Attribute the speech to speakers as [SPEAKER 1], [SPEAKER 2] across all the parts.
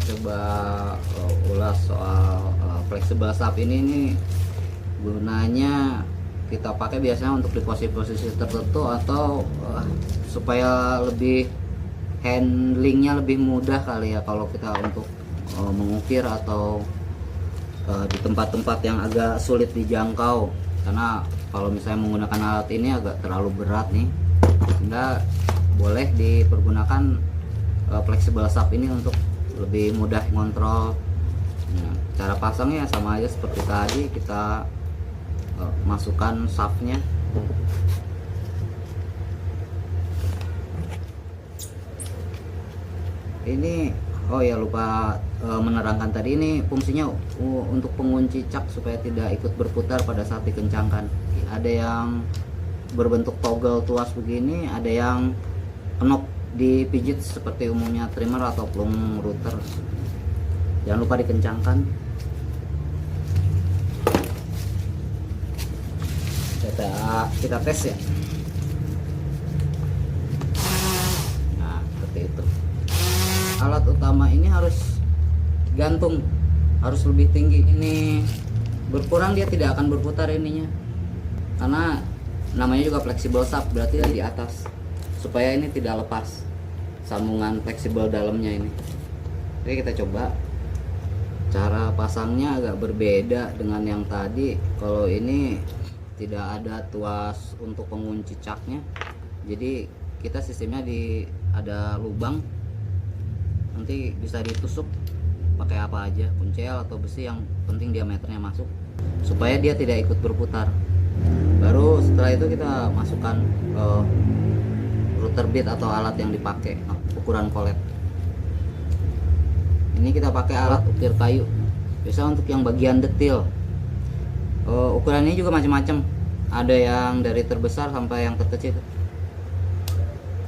[SPEAKER 1] coba ulas soal flexible sub ini nih. Gunanya kita pakai biasanya untuk di posisi-posisi tertentu atau supaya lebih handlingnya lebih mudah kali ya kalau kita untuk mengukir atau di tempat-tempat yang agak sulit dijangkau, karena kalau misalnya menggunakan alat ini agak terlalu berat nih, sehingga boleh dipergunakan flexible sub ini untuk lebih mudah ngontrol. Nah, cara pasangnya sama aja seperti tadi, kita masukkan shaftnya. Ini oh ya, lupa menerangkan tadi, ini fungsinya untuk pengunci cak supaya tidak ikut berputar pada saat dikencangkan. Ada yang berbentuk toggle tuas begini, ada yang knob dipijit seperti umumnya trimmer atau plung router. Jangan lupa dikencangkan. Kita tes ya. Nah, seperti itu. Alat utama ini harus gantung, harus lebih tinggi. Ini berkurang dia tidak akan berputar ininya, karena namanya juga flexible sub, berarti di atas, supaya ini tidak lepas sambungan fleksibel dalamnya ini. Oke, kita coba. Cara pasangnya agak berbeda dengan yang tadi. Kalau ini tidak ada tuas untuk pengunci caknya, jadi kita sistemnya ada lubang, nanti bisa ditusuk pakai apa aja, kuncel atau besi, yang penting diameternya masuk supaya dia tidak ikut berputar. Baru setelah itu kita masukkan router bit atau alat yang dipakai, ukuran kolet. Ini kita pakai alat ukir kayu, biasa untuk yang bagian detil. Ukuran ini juga macam-macam, ada yang dari terbesar sampai yang terkecil.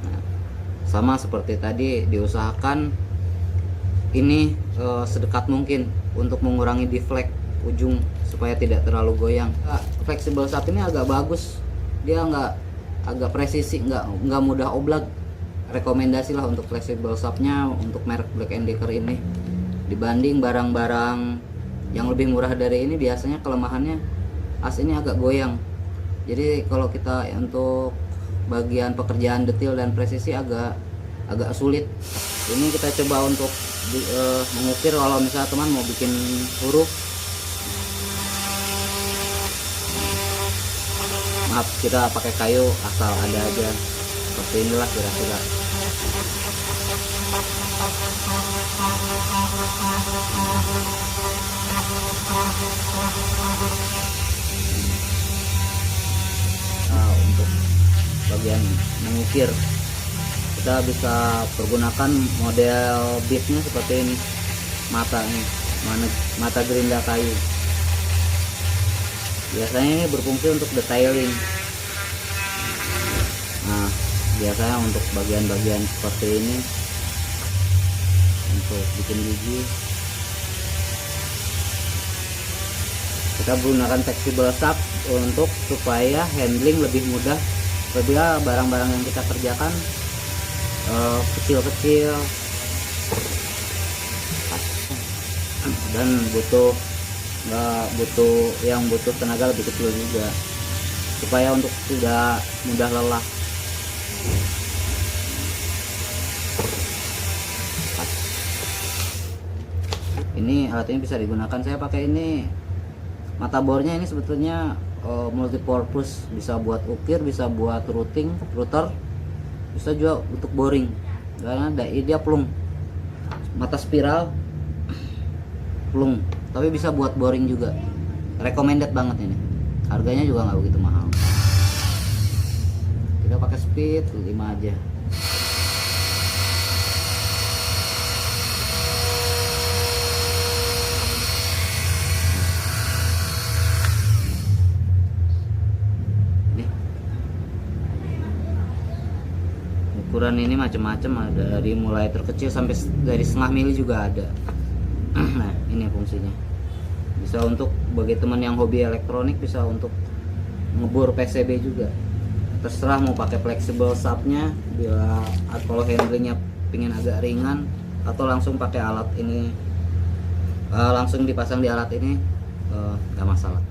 [SPEAKER 1] Nah, sama seperti tadi, diusahakan ini sedekat mungkin untuk mengurangi deflect ujung supaya tidak terlalu goyang. Flexible sub ini agak bagus, dia agak presisi, nggak mudah oblak. Rekomendasi lah untuk flexible subnya untuk merek Black & Decker ini. Dibanding barang-barang yang lebih murah dari ini, biasanya kelemahannya as ini agak goyang. Jadi kalau kita untuk bagian pekerjaan detail dan presisi agak sulit. Ini kita coba untuk mengukir. Kalau misalnya teman mau bikin huruf, maaf, kita pakai kayu asal ada aja, seperti inilah kira-kira. Nah, untuk bagian mengukir kita bisa pergunakan model bitnya seperti ini, mata gerinda kayu. Biasanya ini berfungsi untuk detailing. Nah, biasanya untuk bagian-bagian seperti ini, untuk bikin gigi, kita menggunakan flexible sub untuk supaya handling lebih mudah. Apabila barang-barang yang kita kerjakan kecil-kecil dan butuh tenaga lebih kecil juga, supaya untuk tidak mudah lelah. Ini alat ini bisa digunakan, saya pakai ini, mata bornya ini sebetulnya multipurpose, bisa buat ukir, bisa buat router, bisa juga untuk boring, karena dia plung, mata spiral plung, tapi bisa buat boring juga. Recommended banget ini, harganya juga nggak begitu mahal. Kita pakai speed 5 aja. Ukuran ini macam-macam, ada dari mulai terkecil sampai dari setengah mili juga ada. Nah, ini fungsinya. Bisa untuk bagi teman yang hobi elektronik, bisa untuk ngebor PCB juga. Terserah mau pakai flexible subnya, bila kalau handlingnya pingin agak ringan, atau langsung pakai alat ini, langsung dipasang di alat ini, nggak masalah.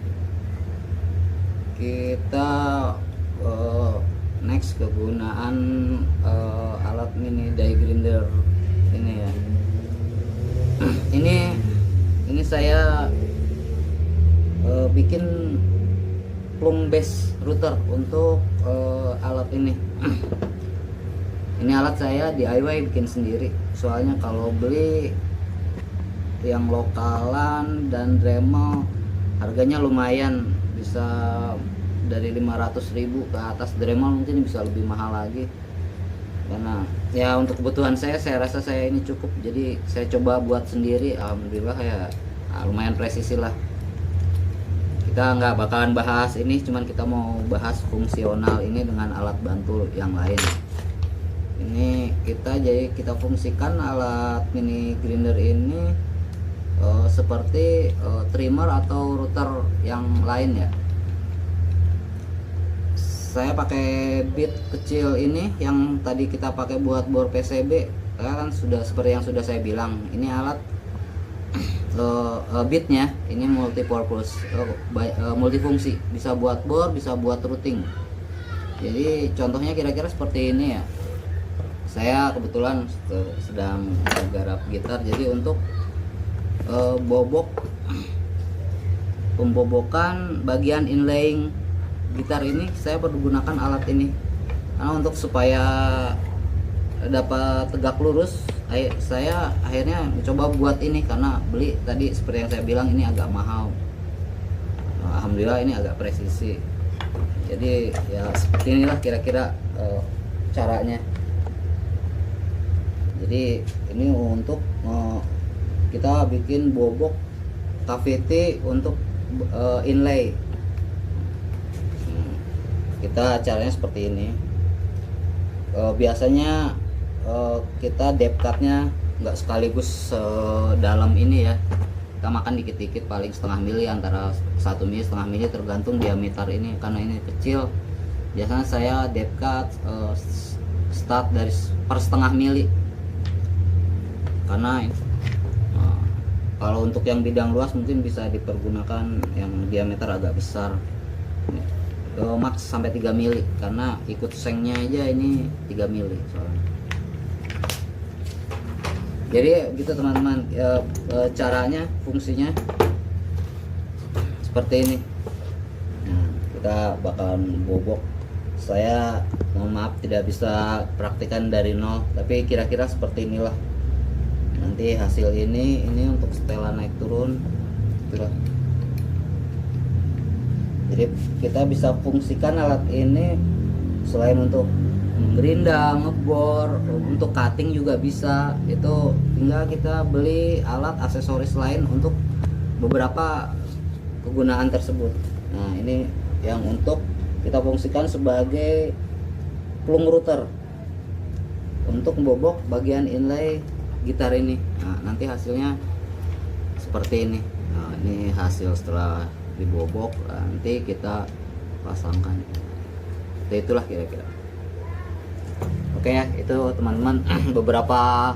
[SPEAKER 1] Kita next kegunaan alat mini die grinder ini ya. ini saya bikin plum base router untuk alat ini. Ini alat saya DIY bikin sendiri, soalnya kalau beli yang lokalan dan Dremel harganya lumayan, bisa dari 500.000 ke atas. Dremel mungkin bisa lebih mahal lagi, karena ya untuk kebutuhan saya rasa saya ini cukup, jadi saya coba buat sendiri. Alhamdulillah ya, lumayan presisi lah. Kita nggak bakalan bahas ini, cuman kita mau bahas fungsional ini dengan alat bantu yang lain. Ini kita fungsikan alat mini grinder ini seperti trimmer atau router yang lain ya. Saya pakai bit kecil ini yang tadi kita pakai buat bor PCB, kan sudah seperti yang sudah saya bilang. Ini alat bitnya ini multipurpose, multifungsi, bisa buat bor, bisa buat routing. Jadi contohnya kira-kira seperti ini ya. Saya kebetulan sedang garap gitar, jadi untuk pembobokan bagian inlaying gitar ini saya pergunakan alat ini, karena untuk supaya dapat tegak lurus saya akhirnya mencoba buat ini, karena beli tadi seperti yang saya bilang ini agak mahal. Alhamdulillah ini agak presisi. Jadi ya seperti inilah kira-kira caranya. Jadi ini untuk kita bikin bobok cavity untuk inlay. Kita caranya seperti ini. Biasanya kita depth cutnya nggak sekaligus dalam ini ya, kita makan dikit-dikit, paling setengah mili, antara 1 mili setengah mili tergantung diameter ini. Karena ini kecil, biasanya saya depth cut start dari per setengah mili, karena kalau untuk yang bidang luas mungkin bisa dipergunakan yang diameter agak besar, max sampai 3 mili, karena ikut sengnya aja ini 3 mili soalnya. Jadi gitu teman-teman, caranya, fungsinya seperti ini. Nah, kita bakalan bobok. Saya mohon maaf tidak bisa praktikan dari nol, tapi kira-kira seperti inilah nanti hasil ini untuk setelan naik turun itulah. Jadi kita bisa fungsikan alat ini selain untuk gerindang, ngebor, untuk cutting juga bisa. Itu tinggal kita beli alat aksesoris lain untuk beberapa kegunaan tersebut. Nah, ini yang untuk kita fungsikan sebagai plung router untuk membobok bagian inlay gitar ini. Nah, nanti hasilnya seperti ini. Nah, ini hasil setelah dibobok, nanti kita pasangkan. Itulah kira-kira. Oke ya, itu teman-teman beberapa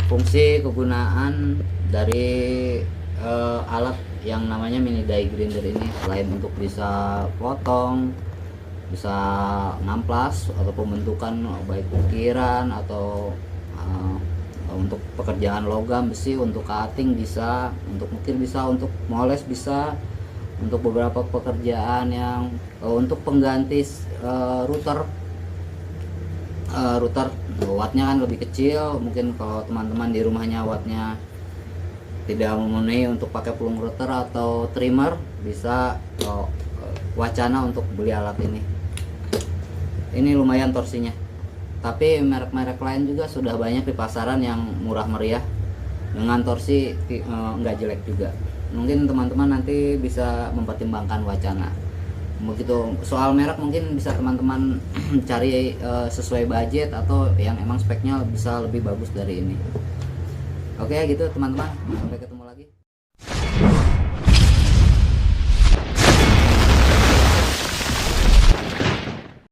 [SPEAKER 1] fungsi kegunaan dari alat yang namanya mini die grinder ini. Selain untuk bisa potong, bisa ngamplas atau pembentukan baik ukiran atau untuk pekerjaan logam, besi, untuk cutting bisa, untuk ukir bisa, untuk moles bisa, untuk beberapa pekerjaan yang untuk pengganti router wattnya kan lebih kecil. Mungkin kalau teman-teman di rumahnya wattnya tidak memenuhi untuk pakai plung router atau trimmer, bisa wacana untuk beli alat ini. Ini lumayan torsinya, tapi merek-merek lain juga sudah banyak di pasaran yang murah meriah dengan torsi nggak jelek juga. Mungkin teman-teman nanti bisa mempertimbangkan wacana. Begitu soal merek mungkin bisa teman-teman cari sesuai budget atau yang emang speknya bisa lebih bagus dari ini. Oke gitu teman-teman, sampai ketemu lagi.